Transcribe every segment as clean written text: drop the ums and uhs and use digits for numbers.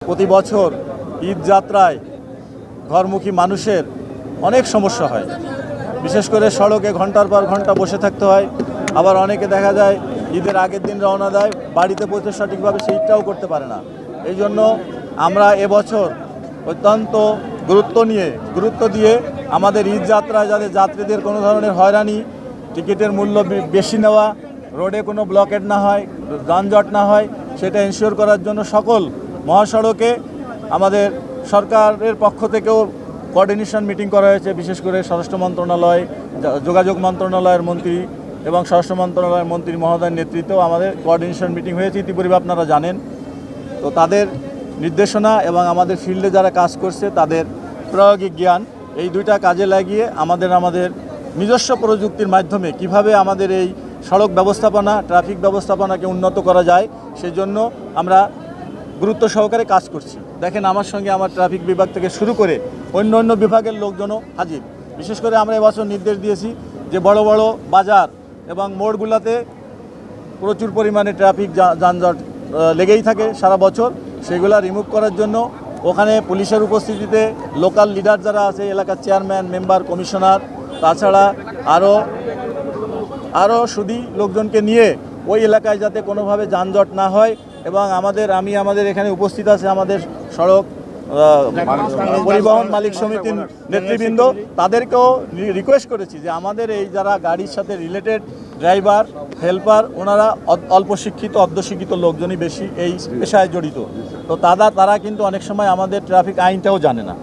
প্রতি বছর ঈদ যাত্রায় ঘরমুখী মানুষের অনেক সমস্যা হয়। বিশেষ করে সড়কে ঘন্টার পর ঘন্টা বসে থাকতে হয়। আবার অনেকে দেখা যায় ঈদের আগের দিন রওনা দেয়, বাড়িতে পৌঁছে সঠিকভাবে সেই ঈদটাও করতে পারে না। এই জন্য আমরা এবছর অত্যন্ত গুরুত্ব দিয়ে আমাদের ঈদ যাত্রায় যাতে যাত্রীদের কোনো ধরনের হয়রানি, টিকিটের মূল্য বেশি নেওয়া, রোডে কোনো ব্লকেট না হয়, যানজট না হয়, সেটা এনশিওর করার জন্য সকল মহাসড়কে আমাদের সরকারের পক্ষ থেকেও কোঅর্ডিনেশন মিটিং করা হয়েছে। বিশেষ করে স্বরাষ্ট্র মন্ত্রণালয়, যোগাযোগ মন্ত্রণালয়ের মন্ত্রী এবং স্বরাষ্ট্র মন্ত্রণালয়ের মন্ত্রী মহোদয়ের নেতৃত্বেও আমাদের কোঅর্ডিনেশন মিটিং হয়েছে, ইতিপূর্বে আপনারা জানেন। তো তাদের নির্দেশনা এবং আমাদের ফিল্ডে যারা কাজ করছে তাদের প্রায়োগিক জ্ঞান, এই দুইটা কাজে লাগিয়ে আমাদের নিজস্ব প্রযুক্তির মাধ্যমে কিভাবে আমাদের এই সড়ক ব্যবস্থাপনা, ট্রাফিক ব্যবস্থাপনাকে উন্নত করা যায়, সেজন্য আমরা গুরুত্ব সহকারে কাজ করছি। দেখেন, আমার সঙ্গে আমার ট্রাফিক বিভাগ থেকে শুরু করে অন্য বিভাগের লোকজনও হাজির। বিশেষ করে আমরা এবছর নির্দেশ দিয়েছি যে বড় বড় বাজার এবং মোড়গুলোতে প্রচুর পরিমাণে ট্রাফিক যানজট লেগেই থাকে সারা বছর, সেগুলো রিমুভ করার জন্য ওখানে পুলিশের উপস্থিতিতে লোকাল লিডার যারা আছে, এলাকার চেয়ারম্যান, মেম্বার, কমিশনার, তাছাড়া আরও সুদী লোকজনকে নিয়ে ওই এলাকায় যাতে কোনোভাবে যানজট না হয়। এবং আমাদের এখানে উপস্থিত আছে আমাদের সড়ক পরিবহন মালিক সমিতির নেতৃবৃন্দ, তাদেরকেও রিকোয়েস্ট করেছি যে আমাদের এই যারা গাড়ির সাথে রিলেটেড ড্রাইভার, হেল্পার, ওনারা অল্প শিক্ষিত, অর্ধশিক্ষিত লোকজনই বেশি এই পেশায় জড়িত। তো তারা কিন্তু অনেক সময় আমাদের ট্রাফিক আইনটাও জানে না,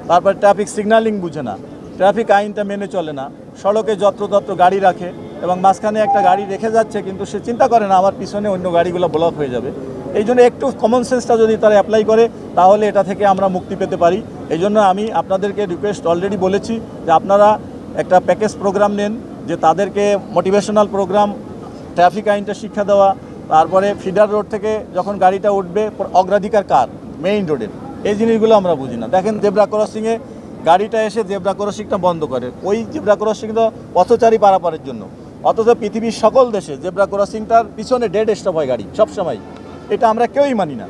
তারপর ট্রাফিক সিগন্যালিং বুঝে না, ট্রাফিক আইনটা মেনে চলে না, সড়কে যত্রতত্র গাড়ি রাখে এবং মাঝখানে একটা গাড়ি রেখে যাচ্ছে, কিন্তু সে চিন্তা করে না আমার পিছনে অন্য গাড়িগুলো ব্লক হয়ে যাবে। এই জন্য একটু কমন সেন্সটা যদি তারা অ্যাপ্লাই করে তাহলে এটা থেকে আমরা মুক্তি পেতে পারি। এই জন্য আমি আপনাদেরকে রিকোয়েস্ট অলরেডি বলেছি যে আপনারা একটা প্যাকেজ প্রোগ্রাম নেন, যে তাদেরকে মোটিভেশনাল প্রোগ্রাম, ট্রাফিক আইনটা শিক্ষা দেওয়া, তারপরে ফিডার রোড থেকে যখন গাড়িটা উঠবে অগ্রাধিকার কার, মেইন রোডের, এই জিনিসগুলো আমরা বুঝি না। দেখেন, জেব্রা ক্রসিংয়ে গাড়িটা এসে জেব্রা ক্রসিংটা বন্ধ করে, ওই জেব্রা ক্রসিং তো পথচারী পারাপারের জন্য, অথচ পৃথিবীর সকল দেশে জেব্রা ক্রসিংটার পিছনে ডেড স্টপ হয় গাড়ি সবসময়। এটা আমরা কেউই মানি না।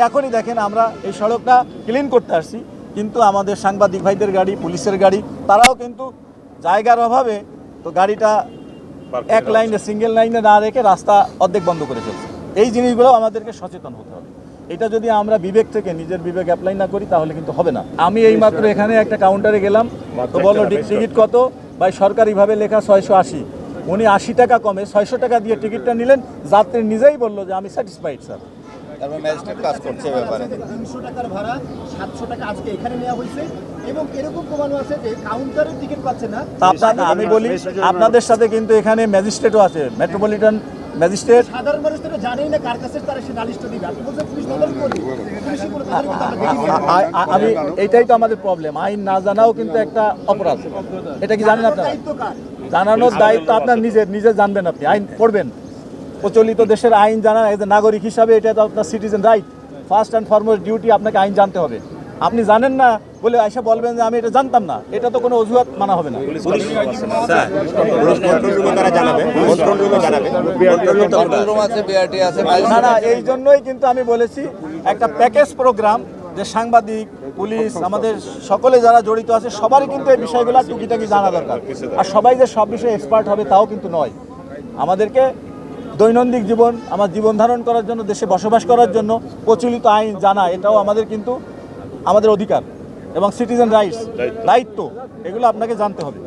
এখনই দেখেন, আমরা এই সড়কটা ক্লিন করতে আসছি, কিন্তু আমাদের সাংবাদিক ভাইদের গাড়ি, পুলিশের গাড়ি, তারাও কিন্তু জায়গার অভাবে তো গাড়িটা এক লাইনে, সিঙ্গেল লাইনে না রেখে রাস্তা অর্ধেক বন্ধ করে ফেলছে। এই জিনিসগুলো আমাদেরকে সচেতন হতে হবে। এটা যদি আমরা বিবেক থেকে নিজের বিবেক অ্যাপ্লাই না করি তাহলে কিন্তু হবে না। আমি এইমাত্র এখানে একটা কাউন্টারে গেলাম, তো বললো টিকিট কত ভাই, সরকারিভাবে লেখা 680, উনি 80 টাকা কমে 600 টাকা দিয়ে টিকিটটা নিলেন। যাত্রী নিজেই বললো যে আমি স্যাটিসফাইড স্যার। তারপর ম্যাজিস্ট্রেট কাজ করছে ব্যাপারে 300 টাকার ভাড়া 700 টাকা আজকে এখানে নেওয়া হয়েছে, এবং এরকম প্রমাণও আছে যে কাউন্টারের টিকিট পাচ্ছে না। আমি বলি আপনাদের সাথে কিন্তু এখানে ম্যাজিস্ট্রেটও আছে, মেট্রোপলিটন ম্যাজিস্ট্রেট। সাধারণ মানুষ তো জানেই না কার কাছে তারা সে নালিশটা দিবে। আপনি বলছেন পুলিশ তদন্ত করবে, পুলিশই করে তাদের কথা আমরা দেখি। আমি এইটাই তো আমাদের প্রবলেম, আইন না জানাও কিন্তু একটা অপরাধ। এটা কি জানেন আপনারা? জানানোর দায়িত্ব আপনার নিজে জানবেন, আপনি আইন পড়বেন, প্রচলিত দেশের আইন জানা নাগরিক হিসাবে এটা তো আপনার citizen right, first and foremost duty, আপনাকে আইন জানতে হবে। আপনি জানেন না বলে এসে বলবেন যে আমি এটা জানতাম না, এটা তো কোনো অজুহাত মানা হবে না। না, এই জন্যই কিন্তু আমি বলেছি একটা প্যাকেজ প্রোগ্রাম, যে সাংবাদিক, পুলিশ, আমাদের সকলে যারা জড়িত আছে সবারই কিন্তু এই বিষয়গুলো টুকিটাকি জানা দরকার। আর সবাই যে সব বিষয়ে এক্সপার্ট হবে তাও কিন্তু নয়। আমাদেরকে দৈনন্দিন জীবন ধারণ করার জন্য, দেশে বসবাস করার জন্য প্রচলিত আইন জানা, এটাও আমাদের অধিকার এবং সিটিজেন রাইটস, দায়িত্ব, এগুলো আপনাকে জানতে হবে।